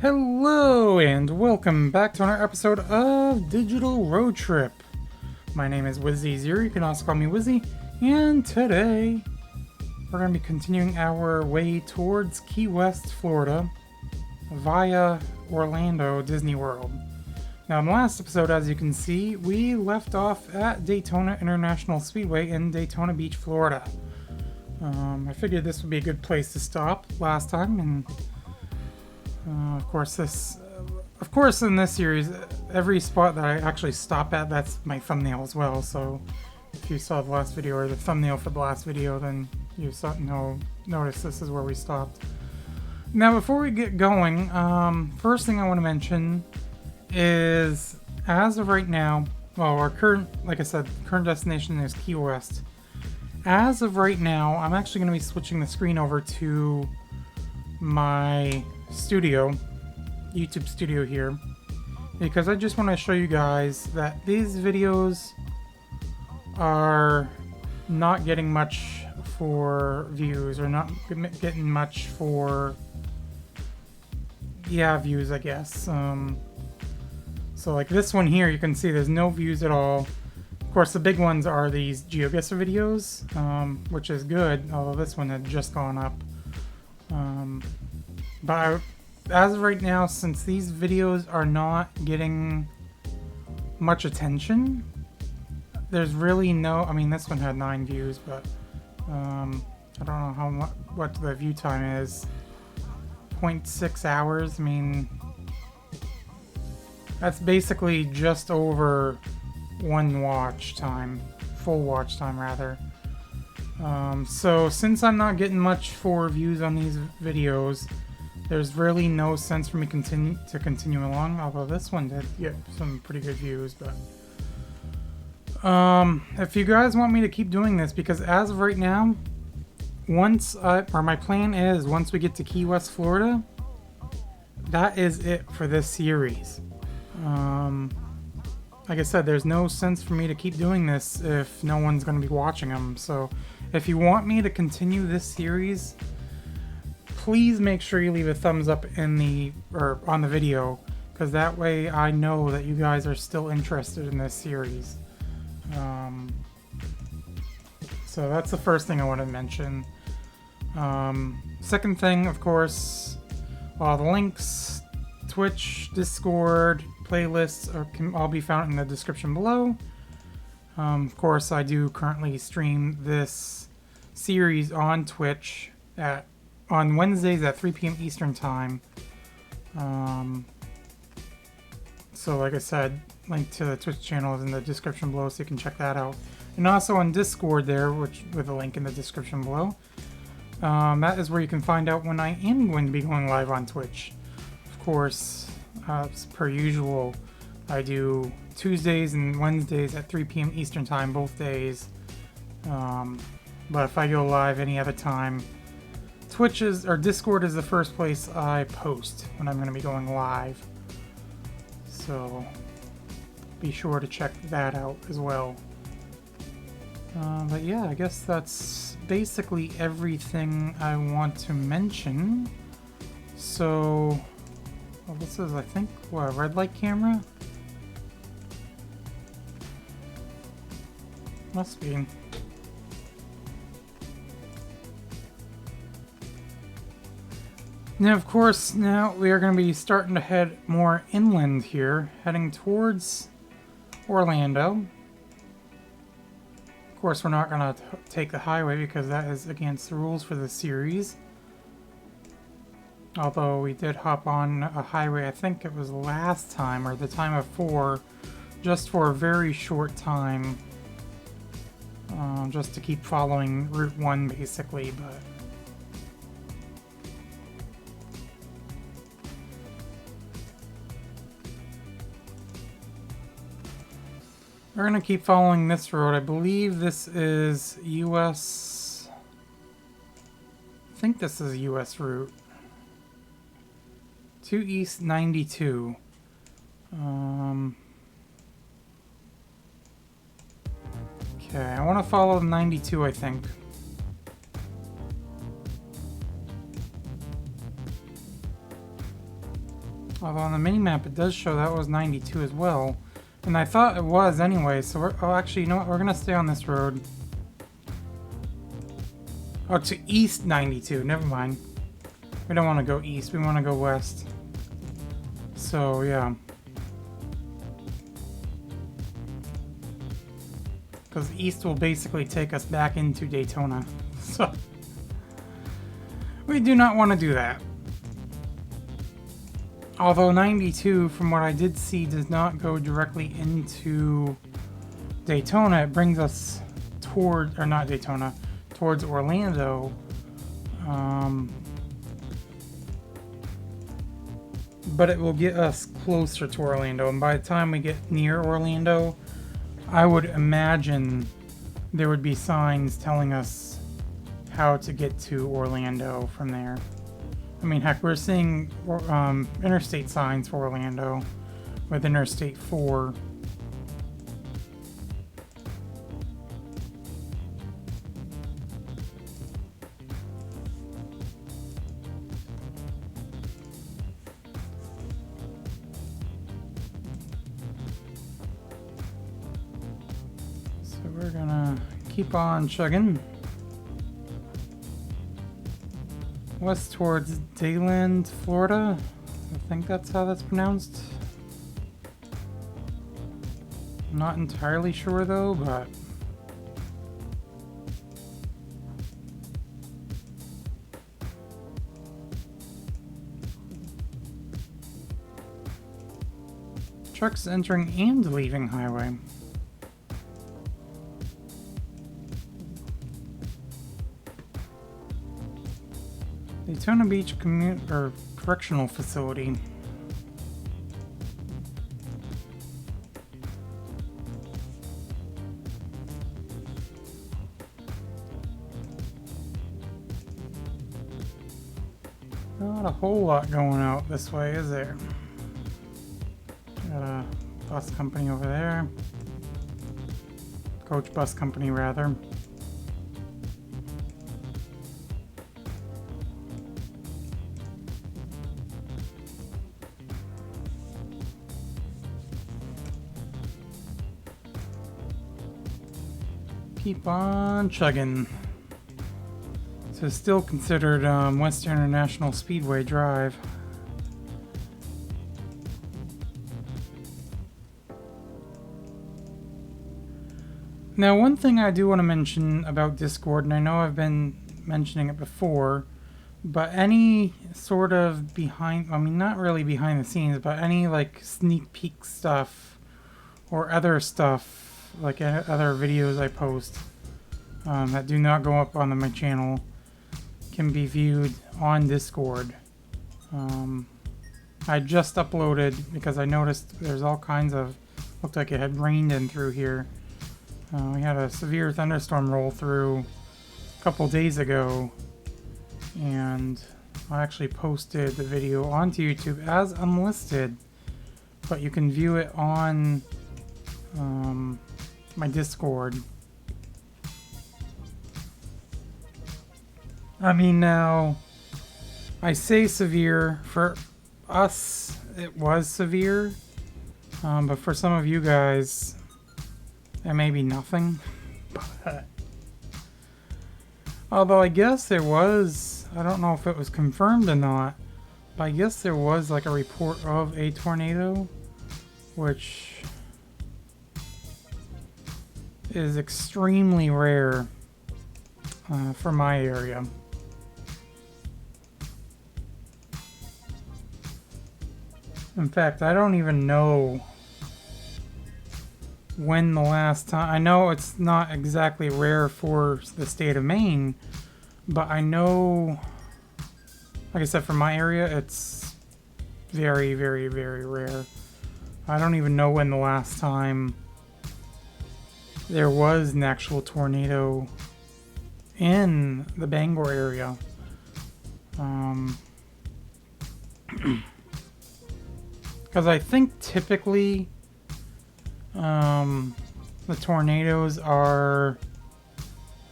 Hello and welcome back to another episode of Digital Road Trip. My name is Wizzy0, you can also call me Wizzy, and today we're going to be continuing our way towards Key West, Florida via Orlando Disney World. Now in the last episode, as you can see, we left off at Daytona International Speedway in Daytona Beach, Florida. I figured this would be a good place to stop last time, and of course, in this series, every spot that I actually stop at, that's my thumbnail as well. So, if you saw the last video or the thumbnail for the last video, then you notice this is where we stopped. Now, before we get going, first thing I want to mention is, as of right now, well, our current destination is Key West. As of right now, I'm actually going to be switching the screen over to my YouTube studio here, because I just want to show you guys that these videos are not getting much for views, or not getting much for views, I guess. So like this one here, you can see there's no views at all. Of course, the big ones are these GeoGuessr videos, which is good, although this one had just gone up. But as of right now, since these videos are not getting much attention, there's really no... I mean, this one had 9 views, but I don't know what the view time is. 0.6 hours. I mean, that's basically just over one watch time, full watch time rather. So since I'm not getting much for views on these videos, there's really no sense for me to continue along, although this one did get some pretty good views. But if you guys want me to keep doing this, because as of right now, my plan is, once we get to Key West, Florida, that is it for this series. Like I said, there's no sense for me to keep doing this if no one's going to be watching them. So if you want me to continue this series, please make sure you leave a thumbs up on the video, because that way I know that you guys are still interested in this series. So that's the first thing I want to mention. Second thing, of course, all the links, Twitch, Discord, playlists can all be found in the description below. Of course, I do currently stream this series on Twitch on Wednesdays at 3 p.m. Eastern Time. So like I said, link to the Twitch channel is in the description below, so you can check that out. And also on Discord there, with a link in the description below. That is where you can find out when I am going to be going live on Twitch. Of course, as per usual, I do Tuesdays and Wednesdays at 3 p.m. Eastern Time, both days. But if I go live any other time, Discord is the first place I post when I'm going to be going live. So be sure to check that out as well. But yeah, I guess that's basically everything I want to mention. So, well, this is, I think, a red light camera? Must be. Now, of course, now we are going to be starting to head more inland here, heading towards Orlando. Of course, we're not going to take the highway because that is against the rules for the series. Although we did hop on a highway, I think it was last time, or the time before, just for a very short time. Just to keep following Route 1, basically, but... we're going to keep following this road. I believe this is US... I think this is a US route. 2 East 92. Okay, I want to follow 92, I think. Although on the mini-map it does show that was 92 as well. And I thought it was anyway, so we're... Oh, actually, you know what? We're gonna stay on this road. Oh, to East 92. Never mind. We don't want to go east. We want to go west. So, yeah. Because east will basically take us back into Daytona. So... we do not want to do that. Although 92, from what I did see, does not go directly into Daytona. It brings us toward... or not Daytona. Towards Orlando. But it will get us closer to Orlando. And by the time we get near Orlando, I would imagine there would be signs telling us how to get to Orlando from there. I mean, heck, we're seeing interstate signs for Orlando with Interstate 4. So we're gonna keep on chugging. West towards Dayland, Florida. I think that's how that's pronounced. I'm not entirely sure though, but... trucks entering and leaving highway. Daytona Beach Correctional Facility. Not a whole lot going out this way, is there? Got a bus company over there. Coach bus company, rather. Keep on chugging. So it's still considered Western International Speedway Drive. Now, one thing I do want to mention about Discord, and I know I've been mentioning it before, but any sort of behind, I mean, not really behind the scenes, but any like sneak peek stuff or other stuff, like other videos I post that do not go up on my channel, can be viewed on Discord. I just uploaded because I noticed there's all kinds of, looked like it had rained in through here. We had a severe thunderstorm roll through a couple days ago, and I actually posted the video onto YouTube as unlisted, but you can view it on my Discord. I mean, now, I say severe. For us, it was severe, but for some of you guys, it may be nothing. But, although I guess there was, I don't know if it was confirmed or not, but I guess there was like a report of a tornado, which is extremely rare for my area. In fact, I don't even know when the last time... I know it's not exactly rare for the state of Maine, but I know, like I said, for my area, it's very, very, very rare. I don't even know when the last time there was an actual tornado in the Bangor area. Because I think typically the tornadoes are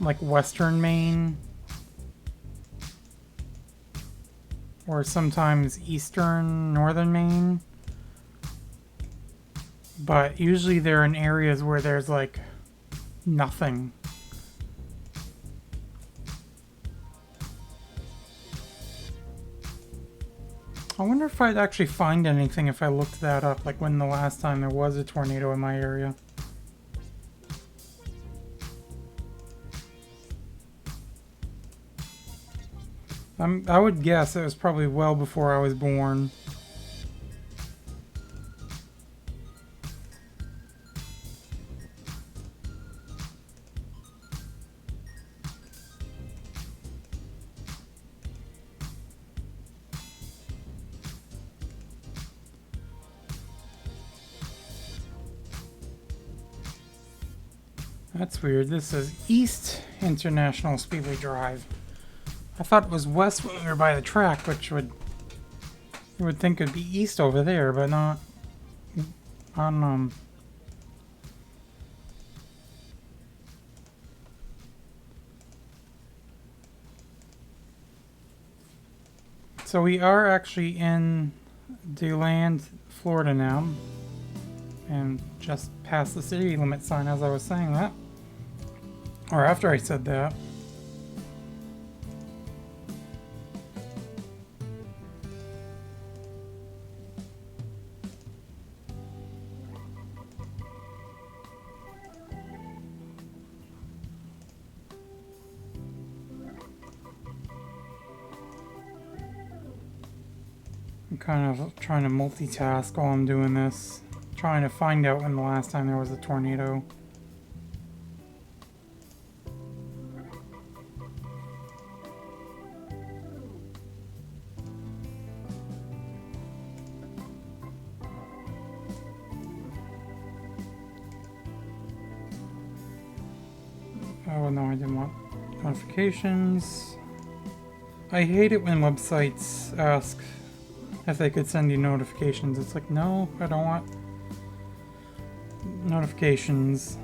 like Western Maine or sometimes eastern, northern Maine. But usually they're in areas where there's like nothing. I wonder if I'd actually find anything if I looked that up, like when the last time there was a tornado in my area. I would guess it was probably well before I was born. That's weird. This is East International Speedway Drive. I thought it was west when we were by the track, which you would think it'd be east over there, but not on So we are actually in DeLand, Florida now, and just past the city limit sign as I was saying that, or after I said that. I'm kind of trying to multitask while I'm doing this. Trying to find out when the last time there was a tornado. Oh no, I didn't want notifications. I hate it when websites ask if they could send you notifications. It's like, no, I don't want notifications.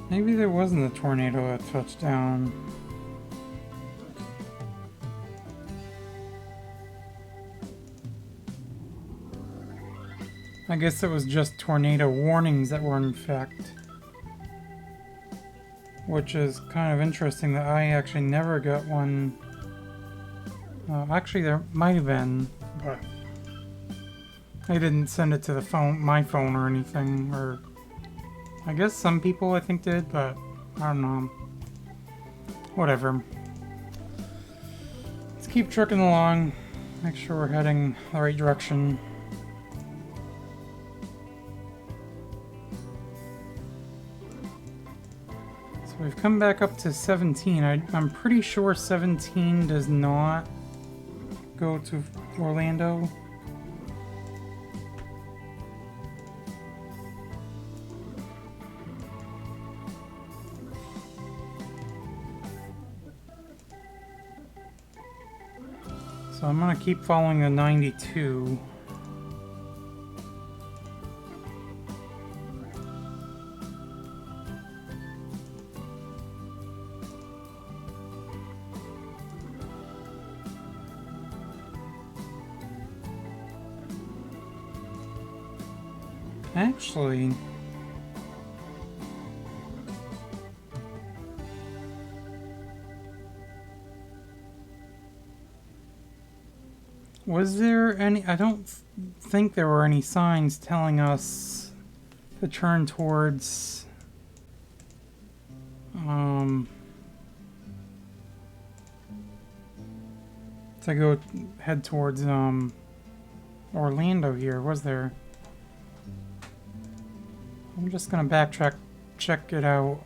Maybe there wasn't a tornado that touched down. I guess it was just tornado warnings that were in effect. Which is kind of interesting that I actually never got one. Actually, there might have been, but I didn't send it to the phone, my phone or anything, or I guess some people I think did, but I don't know. Whatever. Let's keep trucking along. Make sure we're heading the right direction. So we've come back up to 17. I'm pretty sure 17 does not go to Orlando. So I'm gonna keep following the 92. Actually, was there any? I don't think there were any signs telling us to turn towards to go head towards Orlando here, was there? I'm just gonna backtrack, check it out,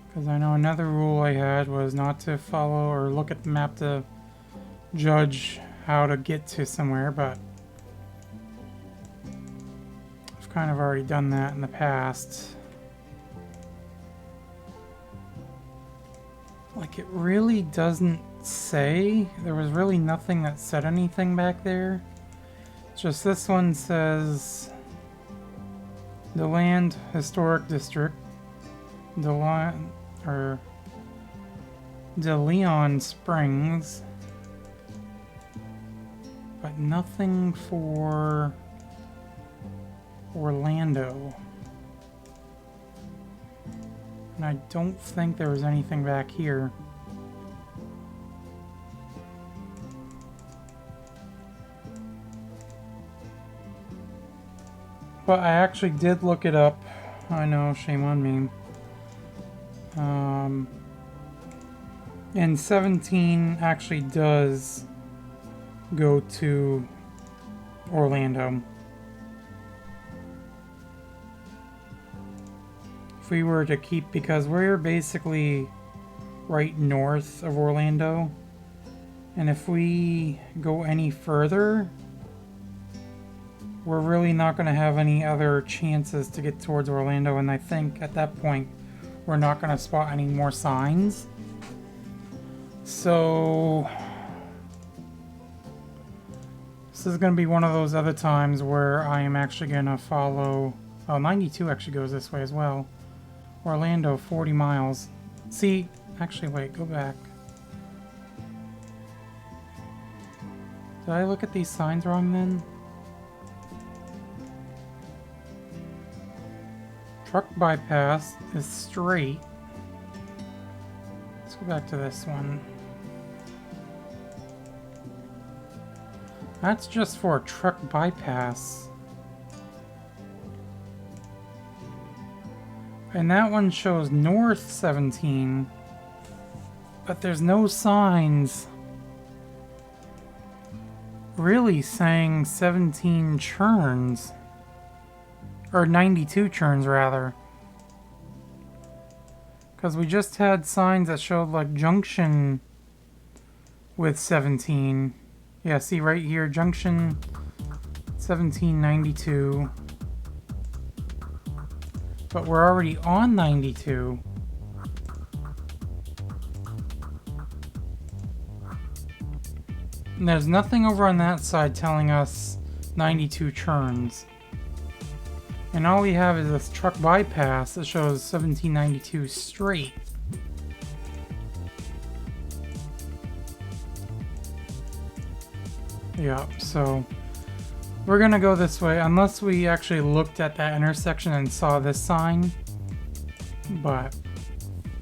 because I know another rule I had was not to follow or look at the map to judge how to get to somewhere, but I've kind of already done that in the past. Like, it really doesn't say. There was really nothing that said anything back there. Just this one says DeLand Historic District, DeLeon Springs, but nothing for Orlando. And I don't think there was anything back here. But I actually did look it up. I know, shame on me. And 17 actually does go to Orlando. If we were to keep, because we're basically right north of Orlando, and if we go any further, we're really not going to have any other chances to get towards Orlando, and I think at that point we're not going to spot any more signs. So this is going to be one of those other times where I am actually going to follow... Oh, 92 actually goes this way as well. Orlando, 40 miles. See, actually, wait, go back. Did I look at these signs wrong then? Truck bypass is straight. Let's go back to this one. That's just for a truck bypass. And that one shows north 17, but there's no signs really saying 17 churns. Or 92 churns, rather. Because we just had signs that showed, like, junction with 17. Yeah, see right here, junction 1792. But we're already on 92. And there's nothing over on that side telling us 92 churns. And all we have is this truck bypass that shows 1792 straight. Yeah, so we're gonna go this way unless we actually looked at that intersection and saw this sign. But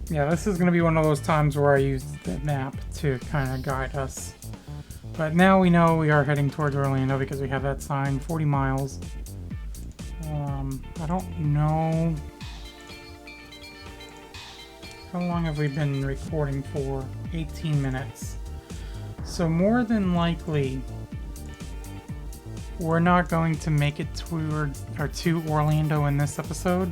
yeah, this is gonna be one of those times where I use the map to kind of guide us. But now we know we are heading towards Orlando because we have that sign, 40 miles. I don't know. How long have we been recording for? 18 minutes. So more than likely, we're not going to make it towards or to Orlando in this episode.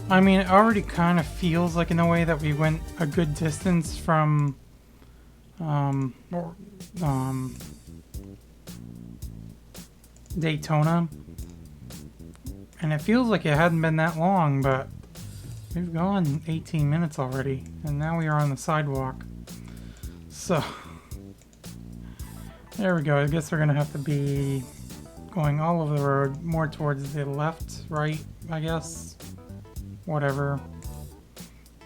I mean, it already kind of feels like in a way that we went a good distance from Daytona. And it feels like it hadn't been that long, but we've gone 18 minutes already. And now we are on the sidewalk. So, there we go. I guess we're going to have to be going all over the road, more towards the left, right, I guess. Whatever.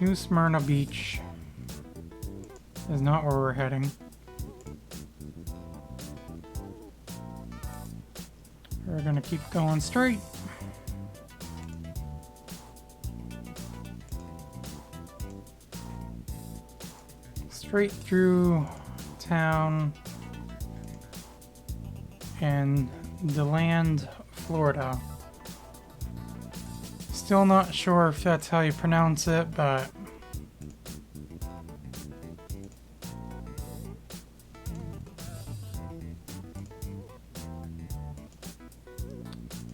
New Smyrna Beach is not where we're heading. We're gonna keep going straight. Straight through town in DeLand, Florida. Still not sure if that's how you pronounce it, but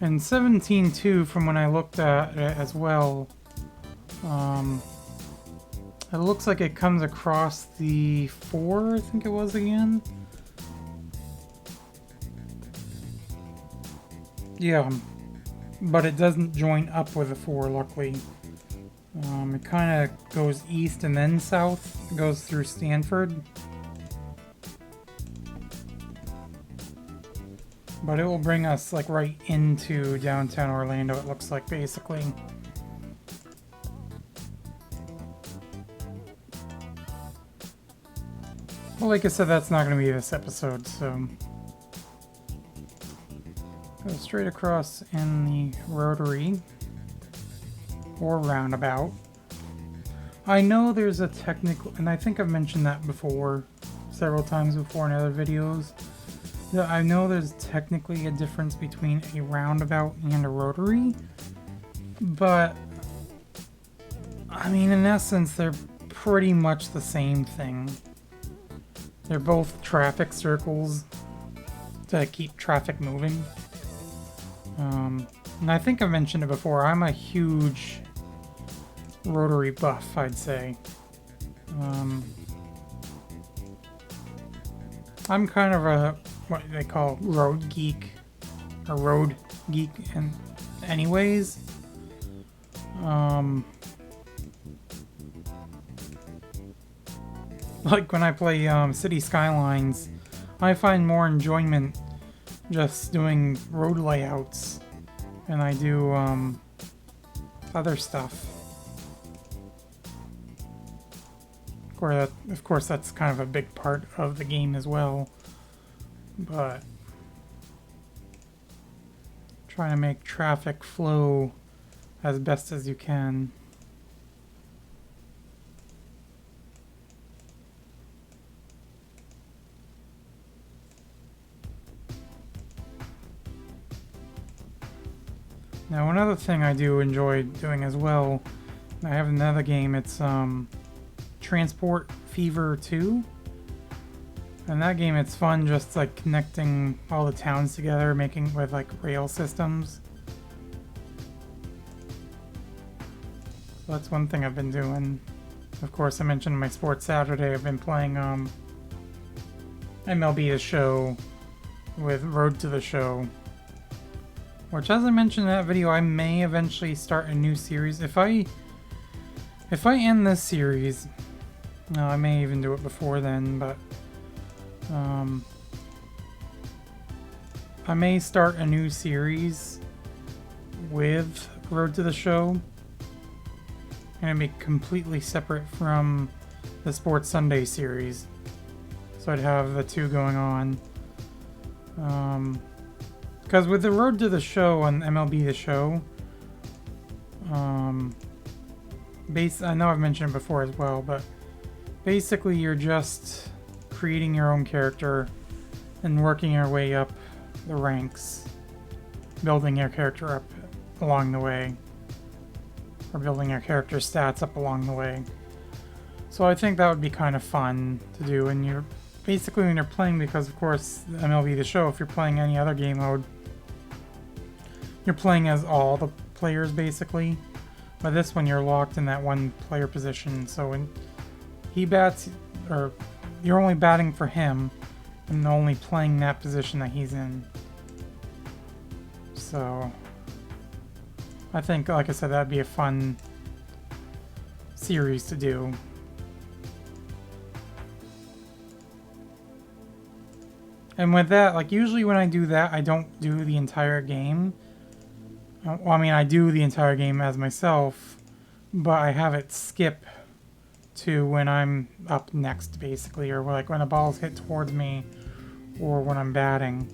And 17.2, from when I looked at it as well, it looks like it comes across the 4, I think it was again. Yeah, but it doesn't join up with the 4, luckily. It kind of goes east and then south. It goes through Stanford. But it will bring us like right into downtown Orlando, it looks like, basically. Well, like I said, that's not going to be this episode, so... Go straight across in the rotary. Or roundabout. I know there's a technical... And I think I've mentioned that before, several times before in other videos. I know there's technically a difference between a roundabout and a rotary. But... I mean, in essence, they're pretty much the same thing. They're both traffic circles to keep traffic moving. And I think I mentioned it before, I'm a huge rotary buff, I'd say. I'm kind of a, what they call road geek, or road geek, and anyways. Like when I play City Skylines, I find more enjoyment just doing road layouts and I do other stuff. Of course, that's kind of a big part of the game as well, but trying to make traffic flow as best as you can. Now, another thing I do enjoy doing as well, I have another game, it's Transport Fever 2. And that game, it's fun just like connecting all the towns together, making with like rail systems. So that's one thing I've been doing. Of course, I mentioned my Sports Saturday, I've been playing MLB The Show with Road to the Show. Which, as I mentioned in that video, I may eventually start a new series. If I end this series, no, I may even do it before then, but I may start a new series with Road to the Show, and it'd be completely separate from the Sports Sunday series. So I'd have the two going on. Because with the Road to the Show on MLB The Show, I know I've mentioned it before as well, but basically you're just creating your own character and working your way up the ranks, building your character up along the way, or building your character stats up along the way. So I think that would be kind of fun to do, and you're basically when you're playing, because of course MLB The Show, if you're playing any other game mode, you're playing as all the players basically, but this one you're locked in that one player position, so when he bats, or you're only batting for him and only playing that position that he's in. So I think, like I said, that'd be a fun series to do. And with that, like usually when I do that, I don't do the entire game. Well, I mean, I do the entire game as myself, but I have it skip to when I'm up next, basically, or like when the balls hit towards me, or when I'm batting.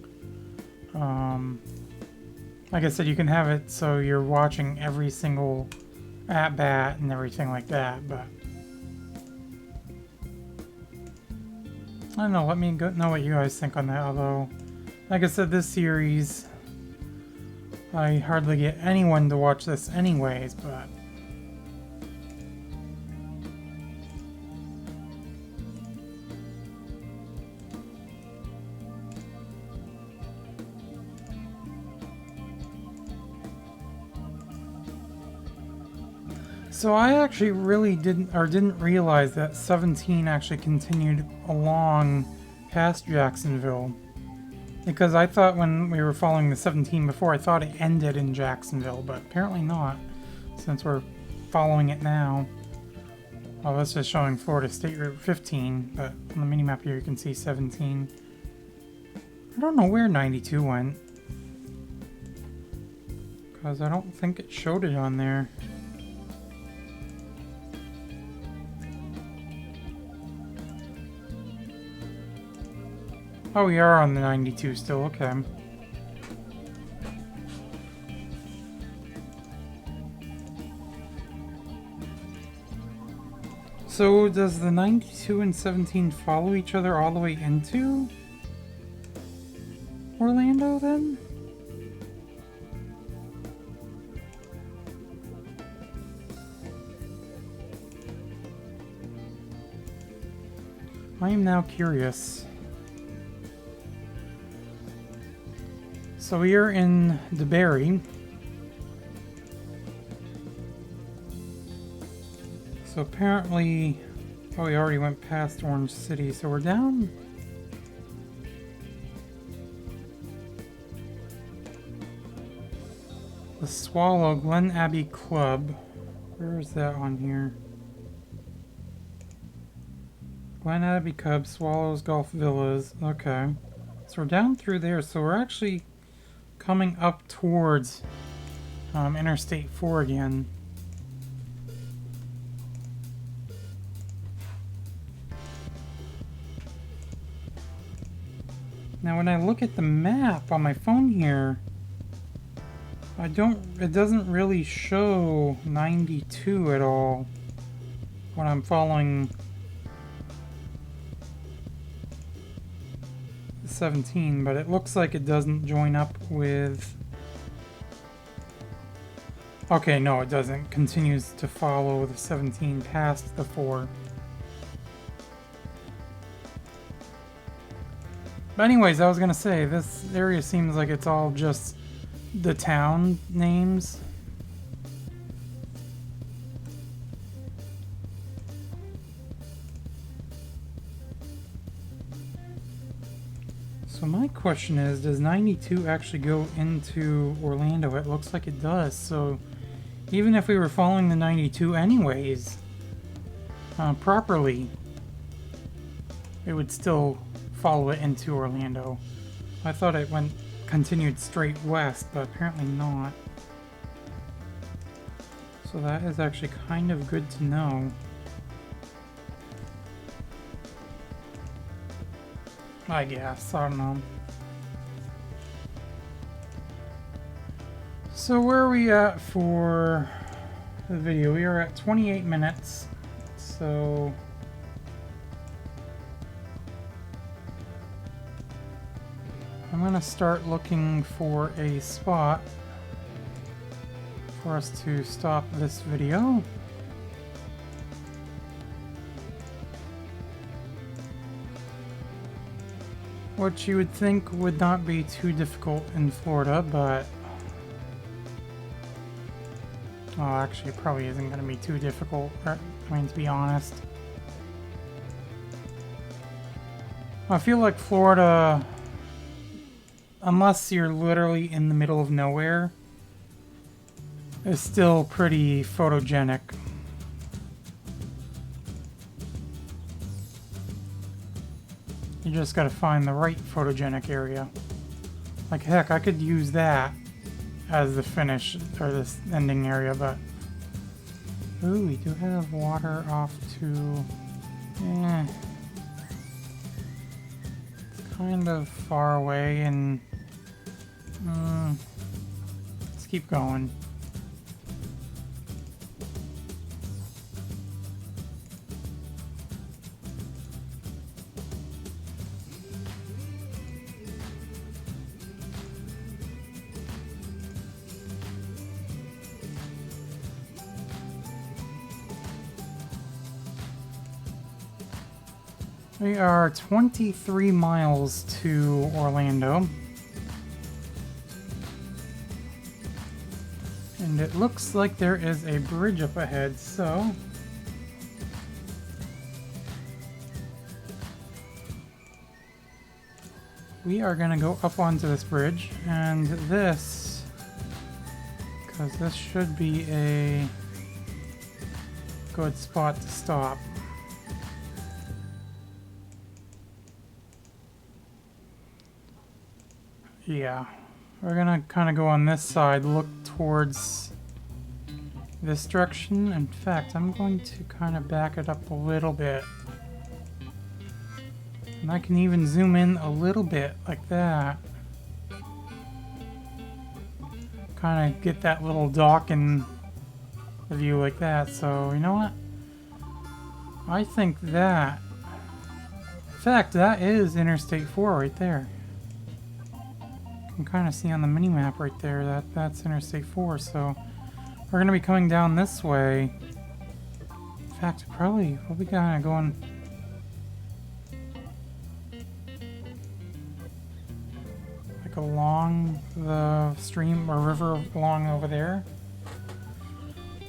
Like I said, you can have it so you're watching every single at-bat and everything like that, but I don't know, let me know what you guys think on that, although, like I said, this series, I hardly get anyone to watch this anyways, but So I actually really didn't realize that 17 actually continued along past Jacksonville. Because I thought when we were following the 17 before, I thought it ended in Jacksonville, but apparently not, since we're following it now. Well, that's just showing Florida State Route 15, but on the minimap here you can see 17. I don't know where 92 went, because I don't think it showed it on there. Oh, we are on the 92 still, okay. So does the 92 and 17 follow each other all the way into Orlando then? I am now curious. So we are in DeBary. So apparently, oh, we already went past Orange City, so we're down. The Swallow Glen Abbey Club. Where is that on here? Glen Abbey Club, Swallows Golf Villas. Okay. So we're down through there, so we're actually coming up towards Interstate 4 again. Now when I look at the map on my phone here, it doesn't really show 92 at all when I'm following 17, but it looks like it doesn't join up with... Okay, no, it doesn't. Continues to follow the 17 past the 4. But anyways, I was gonna say, this area seems like it's all just the town names. So my question is, does 92 actually go into Orlando? It looks like it does, so even if we were following the 92 anyways, properly, it would still follow it into Orlando. I thought it continued straight west, but apparently not. So that is actually kind of good to know. I guess, I don't know. So where are we at for the video? We are at 28 minutes, so... I'm gonna start looking for a spot for us to stop this video. Which you would think would not be too difficult in Florida, but... Oh, actually, it probably isn't going to be too difficult, I mean, to be honest. I feel like Florida, unless you're literally in the middle of nowhere, is still pretty photogenic. You just gotta find the right photogenic area. Like heck, I could use that as the finish, or this ending area, but... Ooh, we do have water off to... It's kind of far away, and... let's keep going. We are 23 miles to Orlando. And it looks like there is a bridge up ahead, so... we are gonna go up onto this bridge, and this... because this should be a good spot to stop. Yeah. We're gonna kind of go on this side, look towards this direction. In fact, I'm going to kind of back it up a little bit. And I can even zoom in a little bit, like that. Kind of get that little dock in the view like that. So, you know what? I think that... in fact, that is Interstate 4 right there. You can kind of see on the mini-map right there that that's Interstate 4, so we're going to be coming down this way. In fact, we'll be kind of going... like along the stream or river along over there.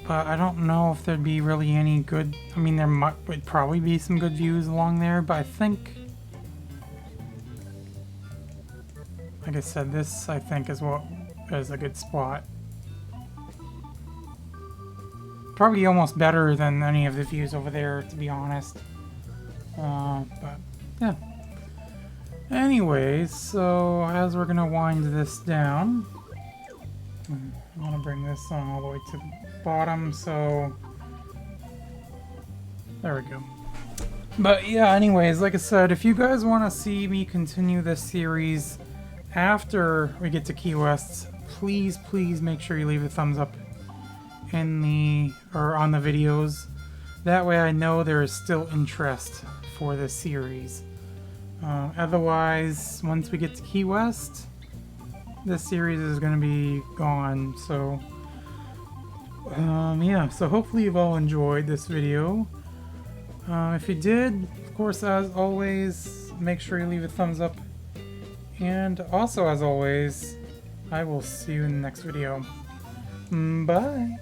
But I don't know if there'd be really any good... I mean, there would probably be some good views along there, but I think... like I said, this I think is a good spot. Probably almost better than any of the views over there, to be honest. But yeah. Anyways, so as we're gonna wind this down, I want to bring this on all the way to the bottom. So there we go. But yeah, anyways, like I said, if you guys want to see me continue this series after we get to Key West, please make sure you leave a thumbs up in on the videos. That way I know there is still interest for this series. Otherwise, once we get to Key West, this series is going to be gone. So yeah, so hopefully you've all enjoyed this video. If you did, of course, as always, make sure you leave a thumbs up. And also, as always, I will see you in the next video. Bye!